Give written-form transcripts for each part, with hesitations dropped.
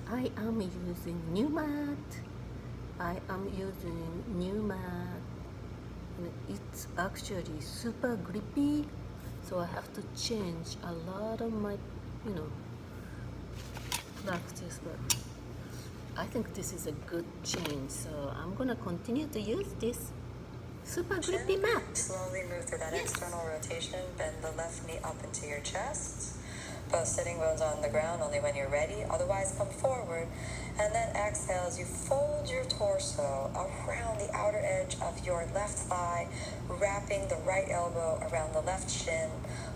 I am using new mat. I am using new mat. And it's actually super grippy, so I have to change a lot of my, practice. But I think this is a good change, so I'm gonna continue to use this super grippy mat. Slowly move through that external rotation. Bend the left knee up into your chest. Both sitting bones on the ground only when you're ready. Otherwise, come forward. And then exhale as you fold your torso around the outer edge of your left thigh, wrapping the right elbow around the left shin.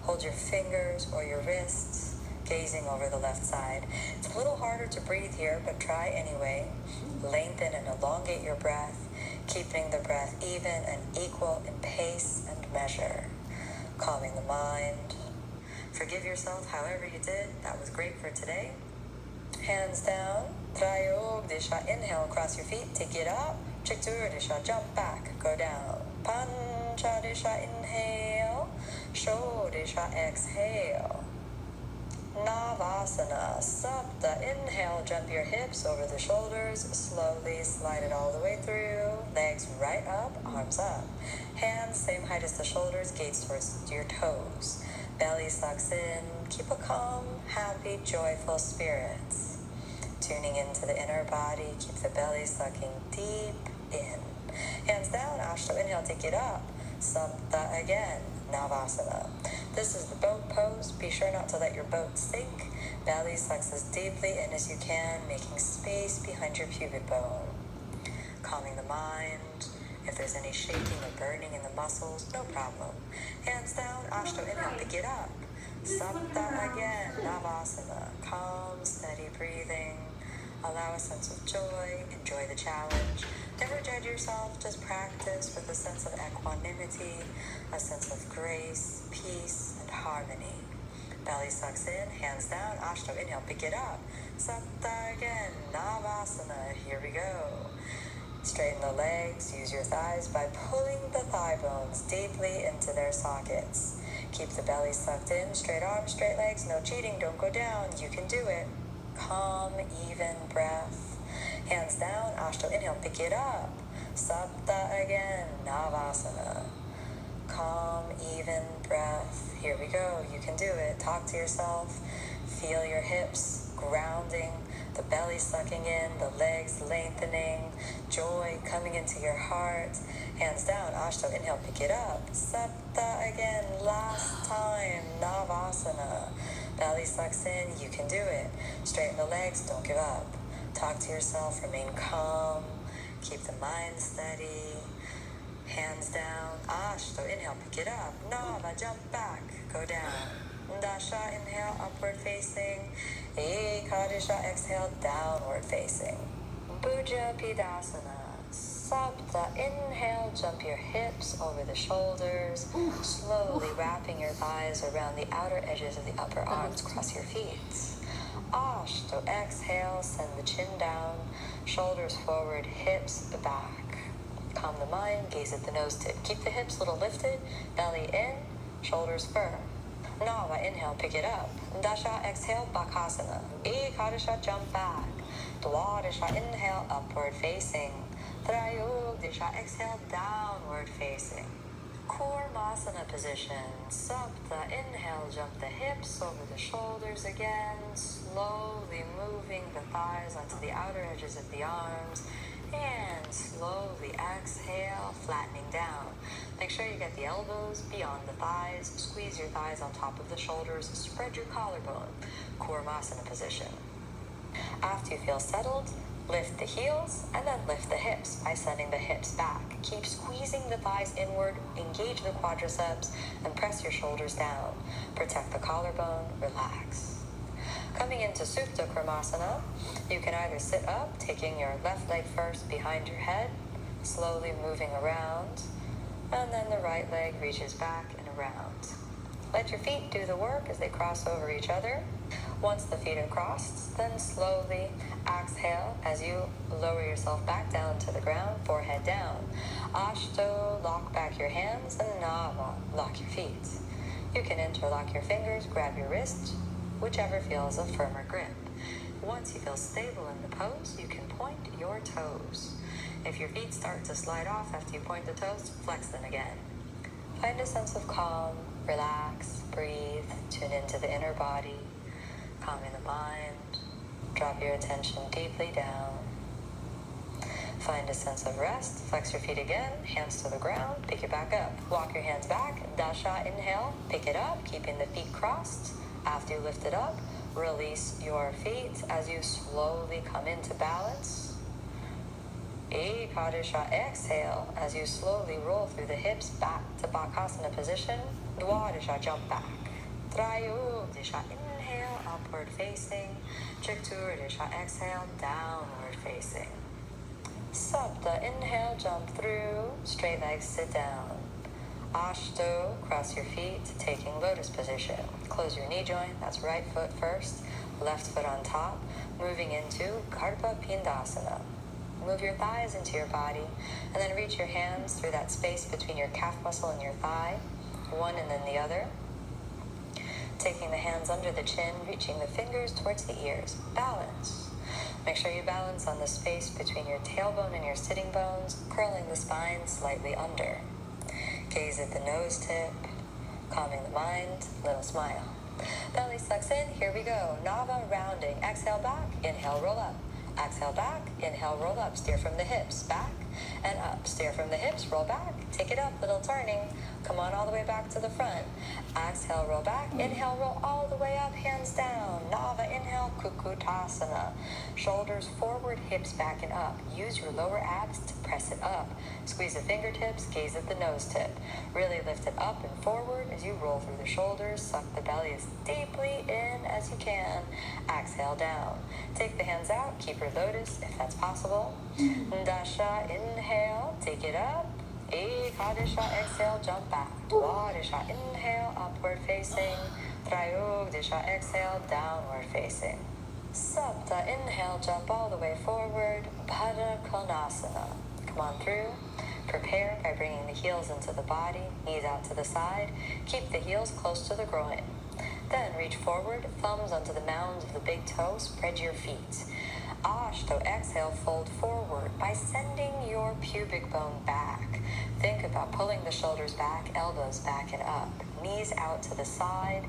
Hold your fingers or your wrists, gazing over the left side. It's a little harder to breathe here, but try anyway. Lengthen and elongate your breath, keeping the breath even and equal in pace and measure. Calming the mind. Forgive yourself however you did. That was great for today. Hands down. Trayog Disha. Inhale, cross your feet. Take it up. Chiktur Disha. Jump back. Go down. Pancha Disha. Inhale. Sho Disha. Exhale. Navasana. Sapta. Inhale. Jump your hips over the shoulders. Slowly slide it all the way through. Legs right up. Arms up. Hands same height as the shoulders. Gaze towards your toes. Belly sucks in. Keep a calm, happy, joyful spirit. Tuning into the inner body. Keep the belly sucking deep in. Hands down. Ashto. Inhale. Take it up. Sapta again. Navasana. This is the boat pose. Be sure not to let your boat sink. Belly sucks as deeply in as you can, making space behind your pubic bone. Calming the mind. If there's any shaking or burning in the muscles, no problem. Hands down, Ashto. Inhale, pick it up. Sapta again, Navasana. Calm, steady breathing. Allow a sense of joy. Enjoy the challenge. Never judge yourself. Just practice with a sense of equanimity, a sense of grace, peace, and harmony. Belly sucks in, hands down. Ashto. Inhale, pick it up. Sapta again, Navasana. Here we go. Straighten the legs, use your thighs by pulling the thigh bones deeply into their sockets. Keep the belly sucked in, straight arms, straight legs, no cheating, don't go down, you can do it. Calm, even breath. Hands down, Ashto. Inhale, pick it up. Sapta again, Navasana. Calm, even breath. Here we go, you can do it. Talk to yourself, feel your hips grounding, the belly sucking in, the legs lengthening, joy coming into your heart. Hands down, Ashto. Inhale, pick it up. Sapta again, last time, Navasana. Belly sucks in, you can do it. Straighten the legs, don't give up. Talk to yourself, remain calm, keep the mind steady. Hands down, Ashto. Inhale, pick it up. Nava, jump back, go down. Dasha, inhale, upward facing. Ekadisha, exhale, downward facing. Bhuja Pidasana. Sapta, inhale, jump your hips over the shoulders, slowly wrapping your thighs around the outer edges of the upper arms, cross your feet. Ashto, exhale, send the chin down, shoulders forward, hips back. Calm the mind, gaze at the nose tip. Keep the hips a little lifted, belly in, shoulders firm. Nava, inhale, pick it up. Dasha, exhale, Bakasana. Ekadisha, jump back. Dwadasha, inhale, upward facing. Trayogdisha, exhale, downward facing. Kurmasana position. Sapta, inhale, jump the hips over the shoulders again, slowly moving the thighs onto the outer edges of the arms, and slowly exhale, flattening down. Make sure you get the elbows beyond the thighs, squeeze your thighs on top of the shoulders, spread your collarbone. Kurmasana position. After you feel settled, lift the heels and then lift the hips by sending the hips back. Keep squeezing the thighs inward, engage the quadriceps, and press your shoulders down. Protect the collarbone, relax. Coming into Supta Kurmasana, you can either sit up, taking your left leg first behind your head, slowly moving around, and then the right leg reaches back and around. Let your feet do the work as they cross over each other. Once the feet are crossed, then slowly exhale as you lower yourself back down to the ground, forehead down. Ashto, lock back your hands, and Nava, lock your feet. You can interlock your fingers, grab your wrist, whichever feels a firmer grip. Once you feel stable in the pose, you can point your toes. If your feet start to slide off after you point the toes, flex them again. Find a sense of calm, relax, breathe, tune into the inner body, calming the mind. Drop your attention deeply down. Find a sense of rest. Flex your feet again, hands to the ground, pick it back up. Walk your hands back, dasha, inhale, pick it up, keeping the feet crossed. After you lift it up, release your feet as you slowly come into balance. Ekadisha, exhale as you slowly roll through the hips back to Bakasana position. Dwadisha, jump back. Trayudisha, inhale, upward facing. Chakturdisha, exhale, downward facing. Sapta, inhale, jump through, straight legs, sit down. Ashto, cross your feet, taking lotus position. Close your knee joint, that's right foot first, left foot on top, moving into Karpa Pindasana. Move your thighs into your body, and then reach your hands through that space between your calf muscle and your thigh, one and then the other. Taking the hands under the chin, reaching the fingers towards the ears. Balance. Make sure you balance on the space between your tailbone and your sitting bones, curling the spine slightly under. Gaze at the nose tip, calming the mind, little smile. Belly sucks in, here we go. Nava rounding, exhale back, inhale, roll up. Exhale back, inhale, roll up, steer from the hips, back and up. Steer from the hips, roll back, take it up, little turning. Come on all the way back to the front. Exhale, roll back, inhale, roll all the way up, hands down. Nava, inhale, Kukutasana. Shoulders forward, hips back and up. Use your lower abs to press it up. Squeeze the fingertips, gaze at the nose tip. Really lift it up and forward as you roll through the shoulders. Suck the belly as deeply in as you can. Exhale down. Take the hands out, keep your lotus if that's possible. Dasha, inhale, take it up. Ekadisha, exhale, jump back. Dwadisha, inhale, upward facing. Trayogdisha, exhale, downward facing. Sapta, inhale, jump all the way forward. Pada Konasana. Come on through. Prepare by bringing the heels into the body, knees out to the side. Keep the heels close to the groin. Then reach forward, thumbs onto the mounds of the big toe, spread your feet. Ashto, exhale, fold forward by sending your pubic bone back. Think about pulling the shoulders back, elbows back and up, knees out to the side,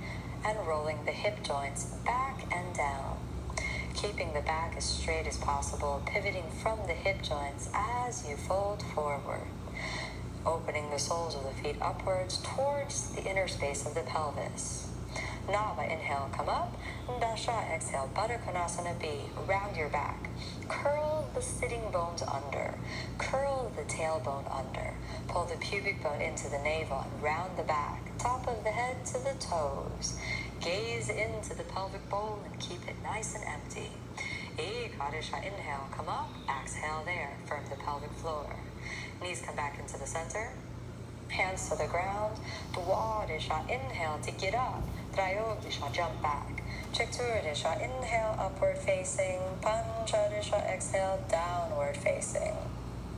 and rolling the hip joints back and down. Keeping the back as straight as possible, pivoting from the hip joints as you fold forward. Opening the soles of the feet upwards towards the inner space of the pelvis. Nava, inhale, come up. Dasha, exhale, Baddha Konasana B, round your back. Curl the sitting bones under. Curl the tailbone under. Pull the pubic bone into the navel and round the back. Top of the head to the toes. Gaze into the pelvic bowl and keep it nice and empty. Ekadisha, inhale, come up. Exhale there, firm the pelvic floor. Knees come back into the center. Hands to the ground. Dwadisha, inhale to get up. Trayogdisha, jump back. Chakturdisha, inhale, upward facing. Panchadisha, exhale, downward facing.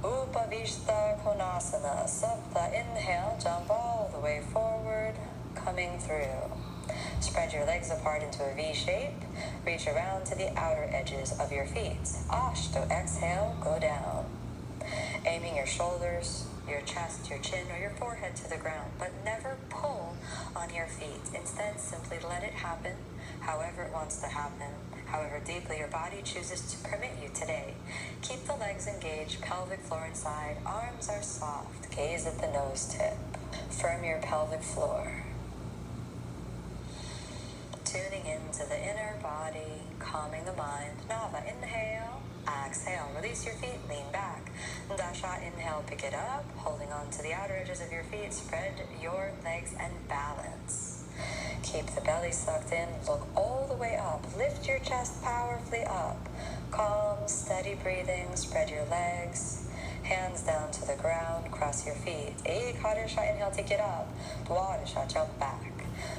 Upavishta Konasana. Sapta, inhale, jump all the way forward, coming through. Spread your legs apart into a V shape. Reach around to the outer edges of your feet. Ashto, exhale, go down. Aiming your shoulders, your chest, your chin, or your forehead to the ground, but never pull on your feet. Instead, simply let it happen however it wants to happen, however deeply your body chooses to permit you today. Keep the legs engaged, pelvic floor inside, arms are soft, gaze at the nose tip. Firm your pelvic floor. Tuning into the inner body, calming the mind. Nava, inhale. Exhale, release your feet, lean back. Dasha, inhale, pick it up, holding on to the outer edges of your feet, spread your legs and balance. Keep the belly sucked in, look all the way up, lift your chest powerfully up. Calm, steady breathing, spread your legs, hands down to the ground, cross your feet. Ekadisha, inhale, take it up. Dwadisha, jump back.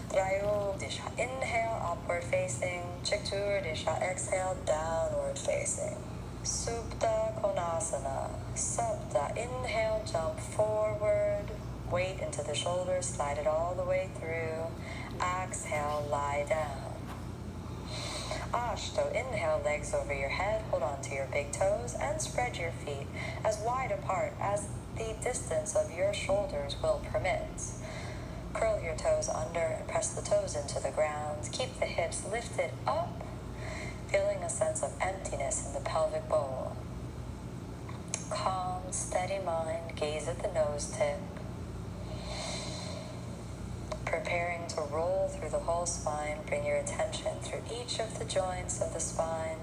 Trayogdisha, inhale, upward facing. Chakturdisha, exhale, downward facing. Supta Konasana. Sapta, inhale, jump forward. Weight into the shoulders, slide it all the way through. Exhale, lie down. Ashto, inhale, legs over your head, hold on to your big toes, and spread your feet as wide apart as the distance of your shoulders will permit. Curl your toes under and press the toes into the ground. Keep the hips lifted up, feeling a sense of emptiness in the pelvic bowl. Calm, steady mind, gaze at the nose tip. Preparing to roll through the whole spine, bring your attention through each of the joints of the spine.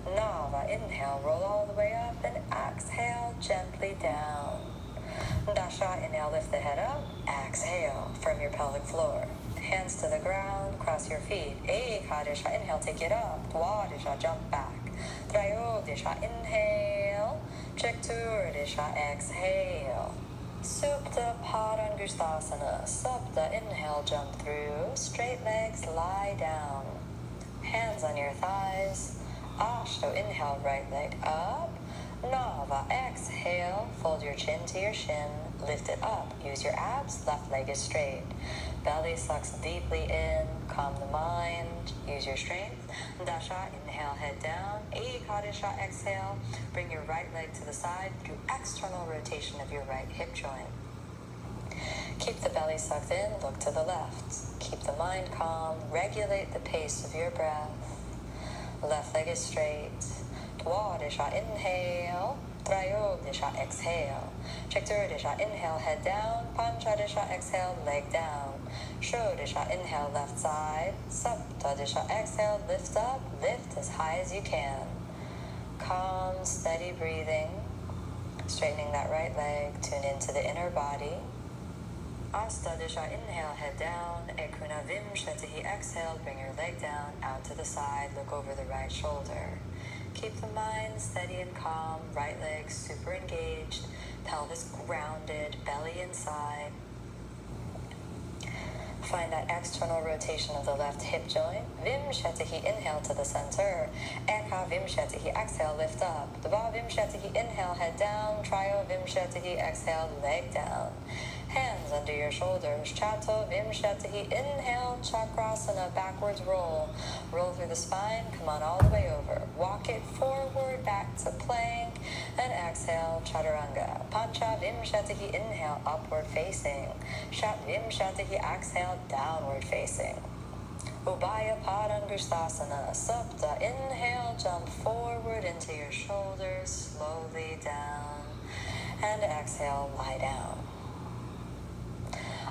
Nava, inhale, roll all the way up, and exhale gently down. Dasha, inhale, lift the head up. Exhale, firm your pelvic floor. Hands to the ground, cross your feet. Ekadisha, inhale, take it up. Dwadisha, jump back. Trayodisha, inhale. Chakturdisha, exhale. Supta Padangusthasana. Supta, inhale, jump through. Straight legs, lie down. Hands on your thighs. Ashto, inhale, right leg up. Nava, exhale, fold your chin to your shin, lift it up, use your abs, left leg is straight. Belly sucks deeply in, calm the mind, use your strength. Dasha, inhale, head down. Ekadisha, exhale, bring your right leg to the side through external rotation of your right hip joint. Keep the belly sucked in, look to the left. Keep the mind calm, regulate the pace of your breath. Left leg is straight. Dwadisha, inhale. Trayodisha, exhale. Chakturdisha, inhale, head down. Panchadisha, exhale, leg down. Shodisha, inhale, left side. Saptadisha, exhale, lift up, lift as high as you can. Calm, steady breathing. Straightening that right leg, tune into the inner body. Astadisha, inhale, head down. Ekuna vimshatihi, exhale, bring your leg down, out to the side, look over the right shoulder. Keep the mind steady and calm, right leg super engaged, pelvis grounded, belly inside. Find that external rotation of the left hip joint. Vimshatihi, inhale to the center. Eka vimshatihi, exhale, lift up. Dva vimshatihi, inhale, head down. Tryo vimshatihi, exhale, leg down. Hands under your shoulders. Chato vimshatihi, inhale, chakrasana, backwards roll. Roll through the spine, come on all the way over. Walk it forward, back to plank, and exhale, chaturanga. Pancha vimshatihi, inhale, upward facing. Shat vimshatihi, exhale, downward facing. Ubaya Padangusthasana. Supta, inhale, jump forward into your shoulders, slowly down, and exhale, lie down.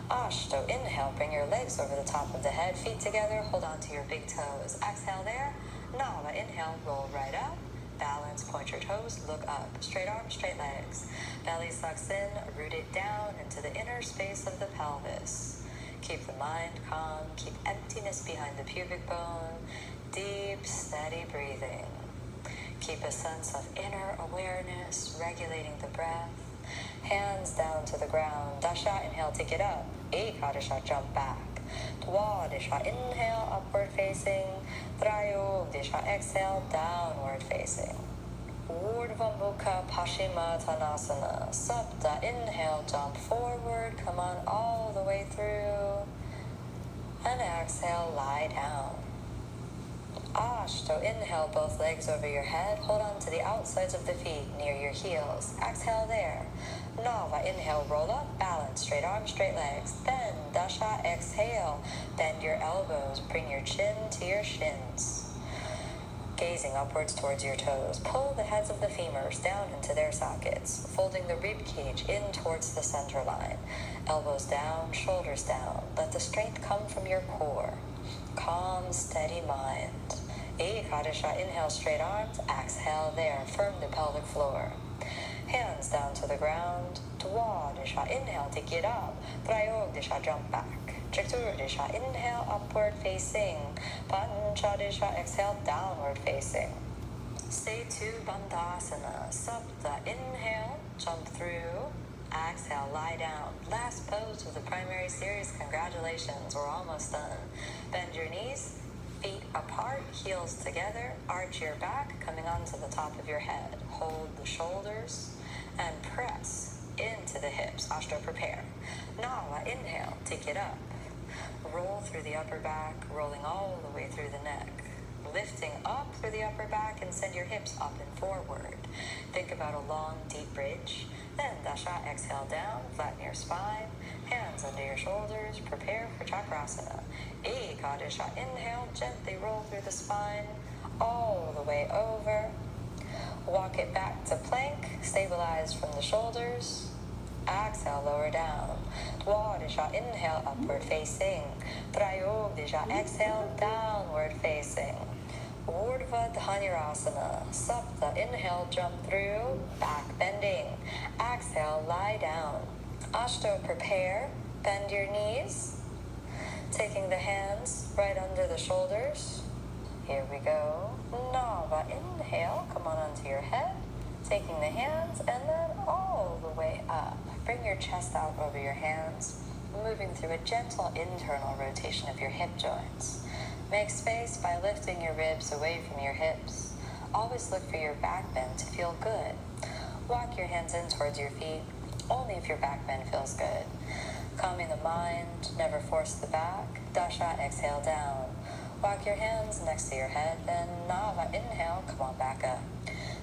Ashto, inhale, bring your legs over the top of the head, feet together, hold on to your big toes. Exhale there. Nava, inhale, roll right up. Balance, point your toes, look up. Straight arms, straight legs. Belly sucks in, root it down into the inner space of the pelvis. Keep the mind calm, keep emptiness behind the pubic bone. Deep, steady breathing. Keep a sense of inner awareness, regulating the breath. Hands down to the ground. Dasha, inhale, take it up. Ekadisha, jump back. Dwadisha, inhale, upward facing. Trayodisha, exhale, downward facing. Urdhva Mukha Paschimottanasana. Supta, inhale, jump forward. Come on all the way through. And exhale, lie down. Ashto, inhale, both legs over your head. Hold on to the outsides of the feet near your heels. Exhale there. Nava, inhale, roll up, balance, straight arms, straight legs. Bend, dasha, exhale. Bend your elbows, bring your chin to your shins. Gazing upwards towards your toes. Pull the heads of the femurs down into their sockets, folding the rib cage in towards the center line. Elbows down, shoulders down. Let the strength come from your core. Calm, steady mind. Ekadisha, inhale, straight arms. Exhale there, firm the pelvic floor. Hands down to the ground. Dwadisha, inhale, take it up. Trayodisha, jump back. Chakturdisha, inhale, upward facing. Panchadisha, exhale, downward facing. Setu Bandhasana. Supta, inhale, jump through. Exhale, lie down. Last pose of the primary series. Congratulations, we're almost done. Bend your knees, feet apart, heels together. Arch your back, coming onto the top of your head. Hold the shoulders and press into the hips. Ashto, prepare. Nava, inhale, take it up. Roll through the upper back, rolling all the way through the neck. lifting up through the upper back and send your hips up and forward. Think about a long, deep bridge. Then dasha, exhale down, flatten your spine, hands under your shoulders, prepare for chakrasana. Ekadisha, inhale, gently roll through the spine, all the way over. Walk it back to plank, stabilize from the shoulders. Exhale, lower down. Dwadisha, inhale, upward facing. Trayogdisha, exhale, downward facing. Urdhva Dhanurasana. Sapta, inhale, jump through, back bending. Exhale, lie down. Ashto, prepare, bend your knees. Taking the hands right under the shoulders. Here we go. Nava, inhale, come on onto your head. Taking the hands and then all the way up. Bring your chest out over your hands, moving through a gentle internal rotation of your hip joints. Make space by lifting your ribs away from your hips. Always look for your back bend to feel good. Walk your hands in towards your feet, only if your back bend feels good. Calming the mind, never force the back. Dasha, exhale down. Walk your hands next to your head, then Nava, inhale, come on back up.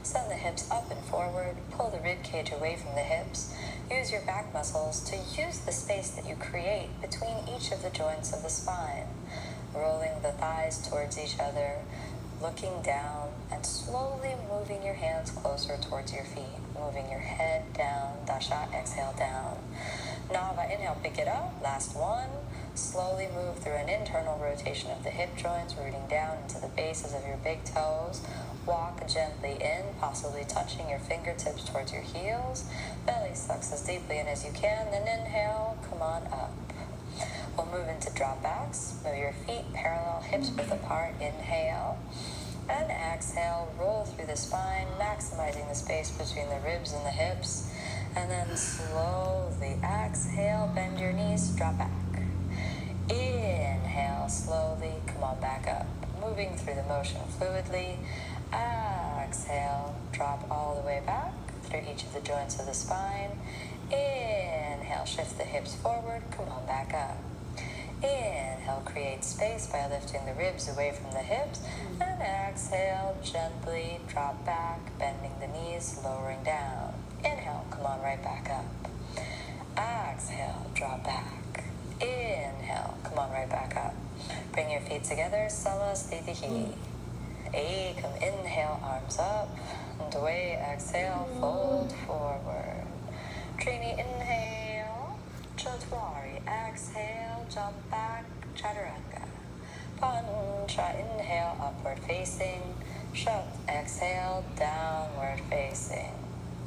Send the hips up and forward, pull the rib cage away from the hips. Use your back muscles to use the space that you create between each of the joints of the spine. Rolling the thighs towards each other, looking down, and slowly moving your hands closer towards your feet. Moving your head down, dasha, exhale down. Nava, inhale, pick it up, last one. Slowly move through an internal rotation of the hip joints, rooting down into the bases of your big toes. Walk gently in, possibly touching your fingertips towards your heels. Belly sucks as deeply in as you can, then inhale, come on up. We'll move into drop backs. Move your feet parallel, hips width apart, inhale. And exhale, roll through the spine, maximizing the space between the ribs and the hips. And then slowly exhale, bend your knees, drop back. Inhale, slowly, come on back up. Moving through the motion fluidly. Exhale, drop all the way back through each of the joints of the spine. Inhale, shift the hips forward, come on back up. Inhale, create space by lifting the ribs away from the hips. And exhale, gently drop back, bending the knees, lowering down. Inhale, come on right back up. Exhale, drop back. Inhale, come on right back up. Bring your feet together, Samasthitihi. Ekam, inhale, arms up. Dwe, exhale, fold forward. Trini, inhale. Chatwari, exhale, jump back, Chaturanga. Pancha, inhale, upward facing. Shat, exhale, downward facing.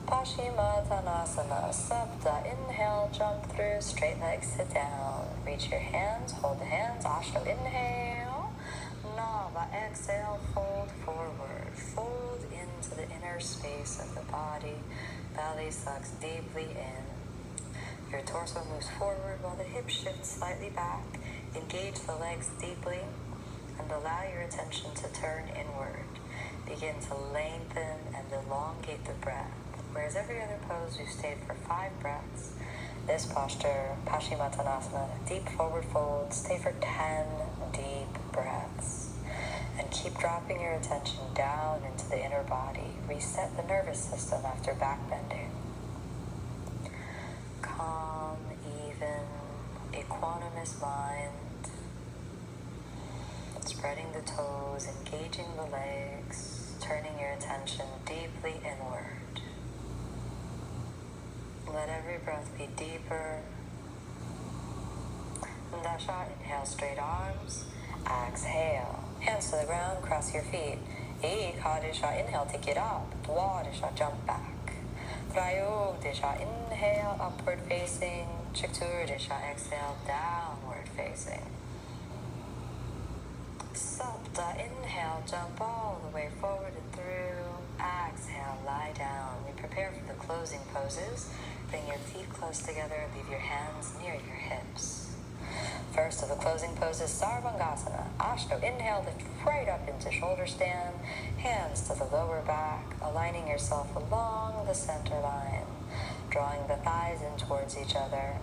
Paschimottanasana, Sapta, inhale, jump through, straight legs, sit down. Reach your hands, hold the hands, Ashto, inhale. Nava, exhale, fold forward. Fold into the inner space of the body. Belly sucks deeply in. Your torso moves forward while the hips shift slightly back. Engage the legs deeply and allow your attention to turn inward. Begin to lengthen and elongate the breath. Whereas every other pose we've stayed for 5 breaths, this posture, Paschimottanasana, deep forward fold, stay for 10 deep breaths. And keep dropping your attention down into the inner body. Reset the nervous system after back bending. Calm, even, equanimous mind. Spreading the toes, engaging the legs, turning your attention deeply inward. Let every breath be deeper. Dasha, inhale, straight arms. Exhale, hands to the ground, cross your feet. Ekadisha, inhale, take it up. Dwadisha, jump back. Trayogdisha, inhale, upward facing. Chakturdisha, exhale, downward facing. Sapta, inhale, jump all the way forward and through. Exhale, lie down. We prepare for the closing poses. Bring your feet close together, leave your hands near your hips. First of the closing poses, Sarvangasana. Ashto, inhale, lift right up into shoulder stand. Hands to the lower back, aligning yourself along the center line. Drawing the thighs in towards each other.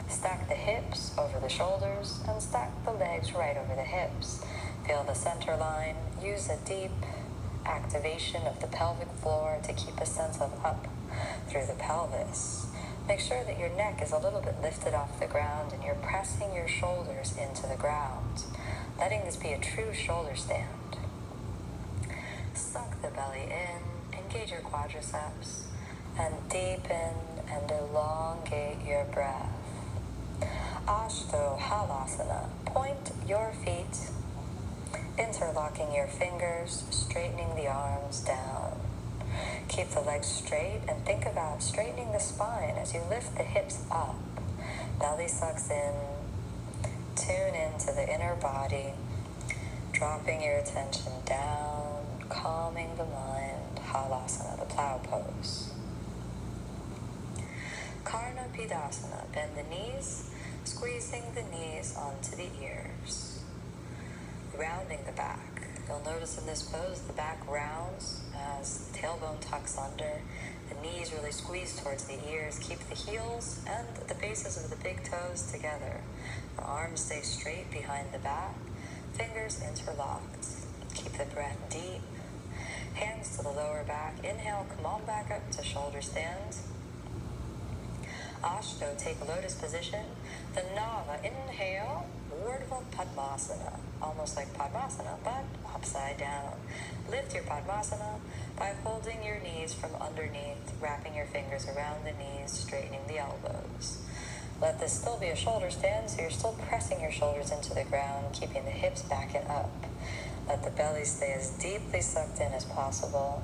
Stack the hips over the shoulders and stack the legs right over the hips. Feel the center line. Use a deep activation of the pelvic floor to keep a sense of up through the pelvis. Make sure that your neck is a little bit lifted off the ground and you're pressing your shoulders into the ground, letting this be a true shoulder stand. Suck the belly in, engage your quadriceps, and deepen and elongate your breath. Ashtanga. Point your feet, interlocking your fingers, straightening the arms down. Keep the legs straight and think about straightening the spine as you lift the hips up. Belly sucks in. Tune into the inner body, dropping your attention down, calming the mind. Halasana, the plow pose. Karna Pidasana, bend the knees, squeezing the knees onto the ears. Rounding the back. You'll notice in this pose the back rounds as the tailbone tucks under. The knees really squeeze towards the ears. Keep the heels and the bases of the big toes together. The arms stay straight behind the back. Fingers interlocked. Keep the breath deep. Hands to the lower back. Inhale, come on back up to shoulder stand. Ashto, take lotus position. The Nava, inhale, Wardable Padmasana. Almost like Padmasana, but upside down. Lift your Padmasana by holding your knees from underneath, wrapping your fingers around the knees, straightening the elbows. Let this still be a shoulder stand, so you're still pressing your shoulders into the ground, keeping the hips back and up. Let the belly stay as deeply sucked in as possible.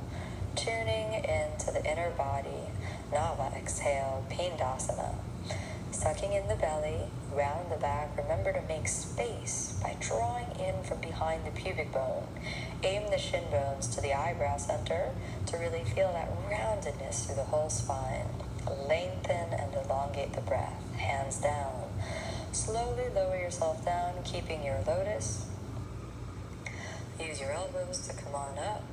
Tuning into the inner body. Nava, exhale, Pindasana. Sucking in the belly, round the back. Remember to make space by drawing in from behind the pubic bone. Aim the shin bones to the eyebrow center to really feel that roundedness through the whole spine. Lengthen and elongate the breath. Hands down. Slowly lower yourself down, keeping your lotus. Use your elbows to come on up.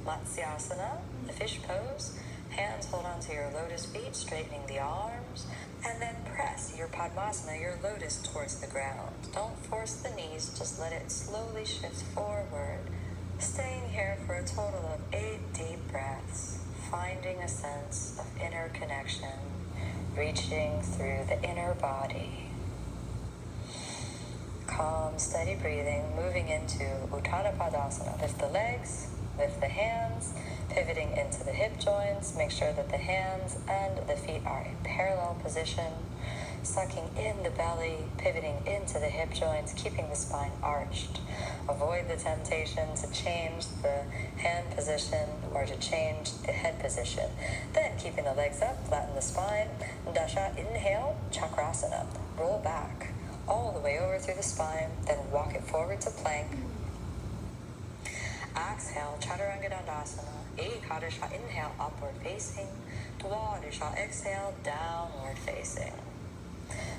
Matsyasana, the fish pose. Hands hold onto your lotus feet, straightening the arms. And then press your Padmasana, your lotus, towards the ground. Don't force the knees, just let it slowly shift forward. Staying here for a total of 8 deep breaths, finding a sense of inner connection, reaching through the inner body. Calm, steady breathing, moving into Utthana Padasana. Lift the legs, lift the hands, pivoting into the hip joints. Make sure that the hands and the feet are in parallel position. Sucking in the belly, pivoting into the hip joints, keeping the spine arched. Avoid the temptation to change the hand position or to change the head position. Then keeping the legs up, flatten the spine. Dasha, inhale, Chakrasana. Roll back all the way over through the spine, then walk it forward to plank. Exhale, Chaturanga Dandasana. Ekadasha, inhale, upward facing. Dwadasha, exhale, downward facing.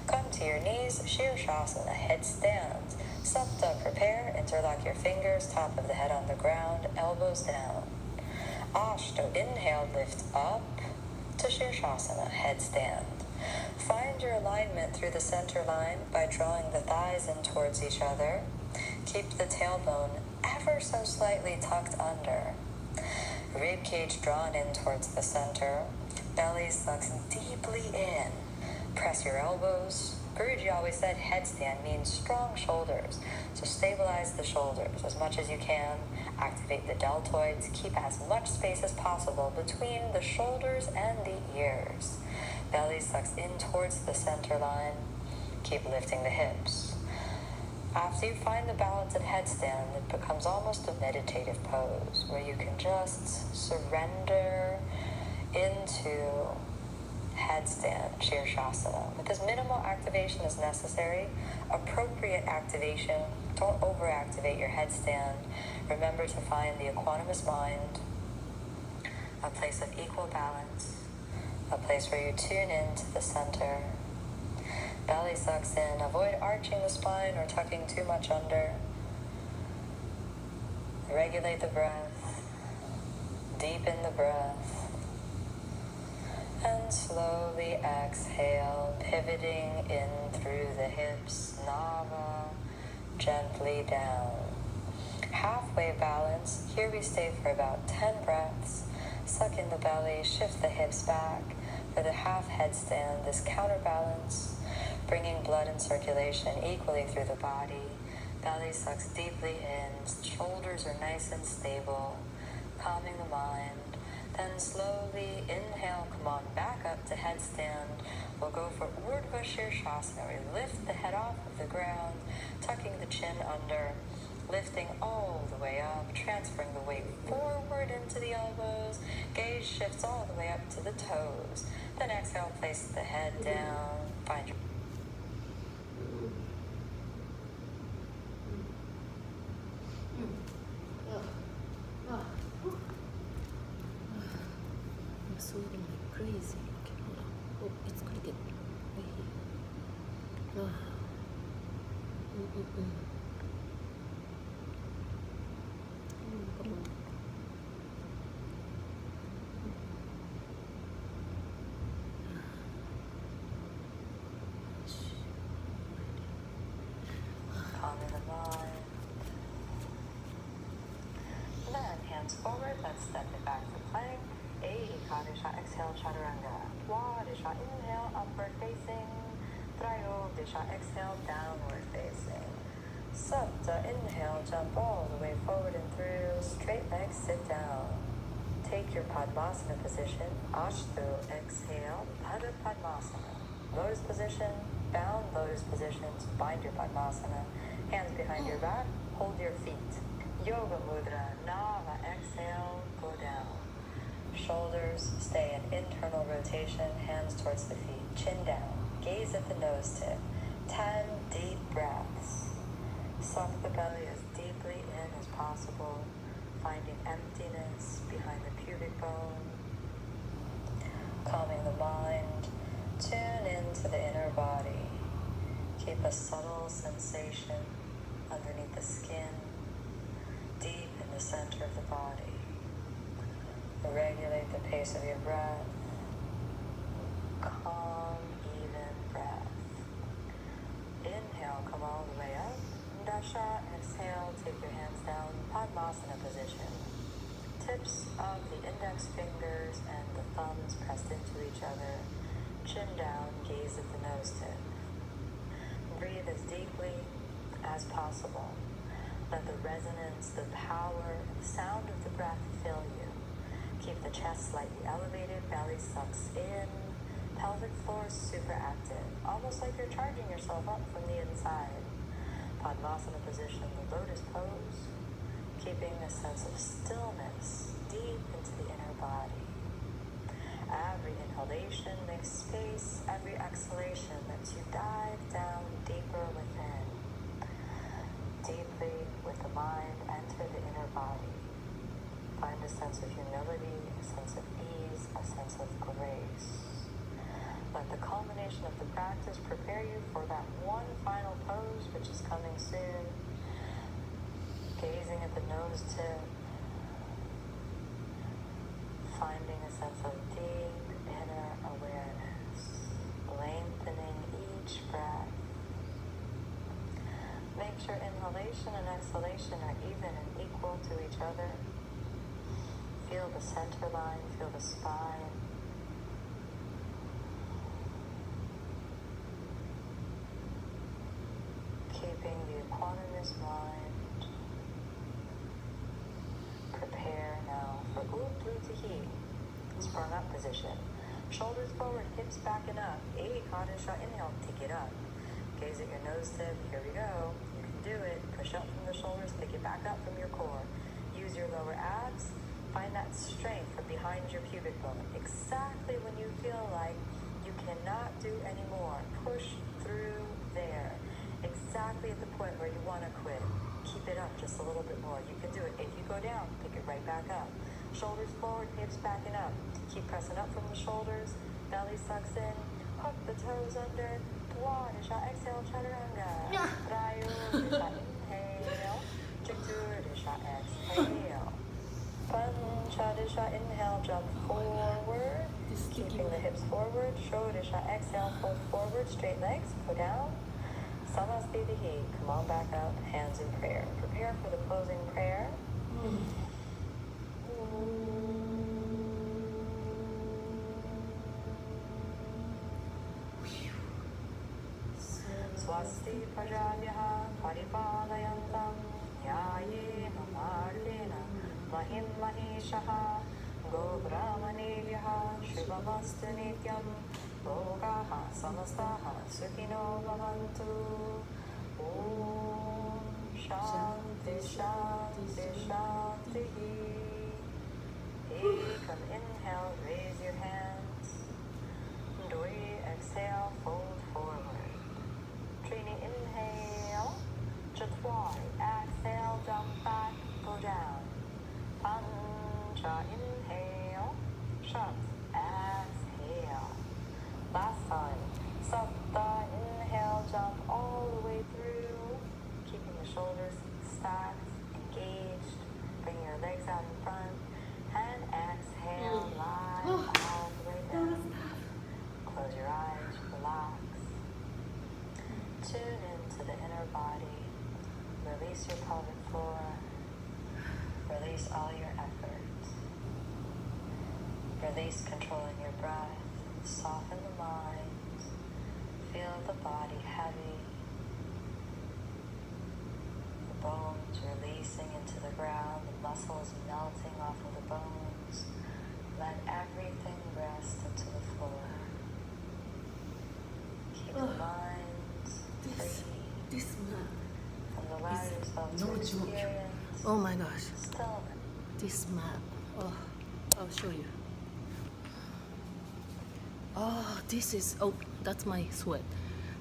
Come to your knees, Shirshasana, headstand. Sapta, prepare, interlock your fingers, top of the head on the ground, elbows down. Ashto, inhale, lift up to Shirshasana, headstand. Find your alignment through the center line by drawing the thighs in towards each other. Keep the tailbone ever so slightly tucked under. Rib cage drawn in towards the center. Belly sucks deeply in. Press your elbows. Guruji always said headstand means strong shoulders. So stabilize the shoulders as much as you can. Activate the deltoids. Keep as much space as possible between the shoulders and the ears. Belly sucks in towards the center line. Keep lifting the hips. After you find the balance in headstand, it becomes almost a meditative pose where you can just surrender into headstand, Shirshasana. Because minimal activation is necessary, appropriate activation, don't overactivate your headstand. Remember to find the equanimous mind, a place of equal balance, a place where you tune into the center. Belly sucks in. Avoid arching the spine or tucking too much under. Regulate the breath. Deepen the breath. And slowly exhale, pivoting in through the hips. Nava, gently down. Halfway balance. Here we stay for about 10 breaths. Suck in the belly, shift the hips back. For the half headstand, this counterbalance, bringing blood and circulation equally through the body. Belly sucks deeply in, shoulders are nice and stable, calming the mind. Then slowly inhale, come on back up to headstand. We'll go for Urdhva Shirshasana. We lift the head off of the ground, tucking the chin under, lifting all the way up, transferring the weight forward into the elbows. Gaze shifts all the way up to the toes. Then exhale, place the head down. Find your I'm sweating like crazy. Okay, hold on. Oh, it's cricket. Right here. Come on. calming the mind. Then hands forward, let's step it back to plank. Ekadesha, exhale, chaturanga. Dwadesha, inhale, upward facing. Trayodesha, exhale, downward facing. Sapta, inhale, jump all the way forward and through. Straight legs, sit down. Take your Padmasana position. Ashtu, exhale, Pada Padmasana. Lotus position, bound lotus positions. Bind your Padmasana. Hands behind your back, hold your feet. Yoga Mudra, Nava, exhale, go down. Shoulders stay in internal rotation, hands towards the feet, chin down, gaze at the nose tip. 10 deep breaths. Suck the belly as deeply in as possible, finding emptiness behind the pubic bone. Calming the mind, tune into the inner body. Keep a subtle sensation underneath the skin, deep in the center of the body. Regulate the pace of your breath. Calm, even breath. Inhale, come all the way up. Dasha, exhale, take your hands down, Padmasana position. Tips of the index fingers and the thumbs pressed into each other. Chin down, gaze at the nose tip. Breathe as deeply as possible. Let the resonance, the power, the sound of the breath fill you. Keep the chest slightly elevated, belly sucks in, pelvic floor is super active, almost like you're charging yourself up from the inside. Padmasana position, the lotus pose, keeping a sense of stillness deep into the inner body. Every inhalation makes space, every exhalation lets you dive down deeper within. Deeply with the mind, enter the inner body. Find a sense of humility, a sense of ease, a sense of grace. Let the culmination of the practice prepare you for that one final pose, which is coming soon. Gazing at the nose tip, finding a sense of deep inner awareness, lengthening each breath. Make sure inhalation and exhalation are even and equal to each other. Feel the center line, feel the spine. Keeping the equanimous mind. Prepare now for Utplutihi, sprung up position. Shoulders forward, hips backing up. Ekadesha, inhale, take it up. Gaze at your nose tip, here we go. You can do it. Push up from the shoulders, pick it back up from your core. Use your lower abs. Find that strength from behind your pubic bone. Exactly when you feel like you cannot do anymore. Push through there. Exactly at the point where you want to quit. Keep it up just a little bit more. You can do it. If you go down, pick it right back up. Shoulders forward, hips backing up. Keep pressing up from the shoulders. Belly sucks in. Hook the toes under. Dwadesha, exhale, chaturanga. Trayodesha, inhale. Chaturdesha, exhale. Panchadesha, inhale, jump forward. Keeping the hips forward. Shodesha, exhale, fold forward. Straight legs, go down. Samastitihi, come on back up, hands in prayer. Prepare for the closing prayer. Swasti Prajabhyaha Paripalayantam Nyayena Marlena Mahim Mahishaha Gobramanevyaha Shivamastu Nityam Lokaha Samastaha Sukhino Bhavantu Om Shanti Shanti Shanti. Come inhale, raise your hands. Doi exhale, fold forward. Trini inhale, Chatwari exhale, jump back, go down. Pancha inhale, Shat exhale. Last time, Sapta inhale, jump all the way through, keeping the shoulders stacked, engaged. Bring your legs out in front, and exhale, lie all the way down. Close your eyes, relax. Tune into the inner body. Release your pelvic floor. Release all your effort. Release controlling your breath. Soften the mind. Feel the body heavy. The bones releasing into the ground. The muscles melting off of the bones. Let everything rest into the floor. Keep the mind This map and allow yourself no to joke. experience Oh my gosh, stillness. this map. Oh, I'll show you. Oh, this is, oh, that's my sweat.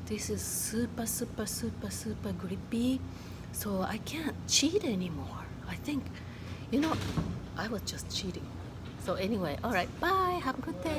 This is super, super, super, super grippy. So I can't cheat anymore. I think, I was just cheating. So anyway, all right, bye. Have a good day.